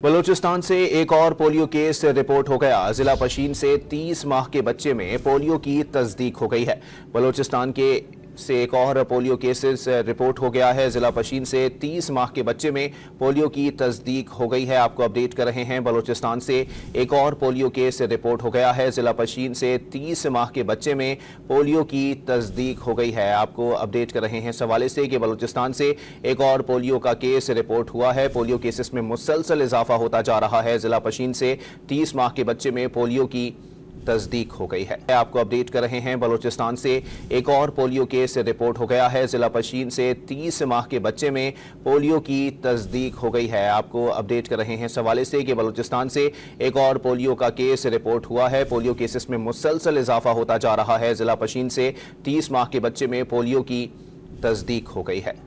बलूचिस्तान से एक और पोलियो केस रिपोर्ट हो गया। जिला पशीन से 30 माह के बच्चे में पोलियो की तस्दीक हो गई है। बलूचिस्तान के से एक और पोलियो केसेस रिपोर्ट हो गया है। जिला पशीन से 30 माह के बच्चे में पोलियो की तस्दीक हो गई है। आपको अपडेट कर रहे हैं। बलूचिस्तान से एक और पोलियो केस रिपोर्ट हो गया है। जिला पशीन से 30 माह के बच्चे में पोलियो की तस्दीक हो गई है। आपको अपडेट कर रहे हैं इस हवाले से कि बलूचिस्तान से एक और पोलियो का केस रिपोर्ट हुआ है। पोलियो केसेस में मुसलसल इजाफा होता जा रहा है। जिला पशीन से 30 माह के बच्चे में पोलियो की तस्दीक हो गई है। आपको अपडेट कर रहे हैं। बलूचिस्तान से एक और पोलियो केस रिपोर्ट हो गया है। जिला पशीन से 30 माह के बच्चे में पोलियो की तस्दीक हो गई है। आपको अपडेट कर रहे हैं इस हवाले से कि बलूचिस्तान से एक और पोलियो का केस रिपोर्ट हुआ है। पोलियो केसेस में मुसलसल इजाफा होता जा रहा है। जिला पशीन से 30 माह के बच्चे में पोलियो की तस्दीक हो गई है।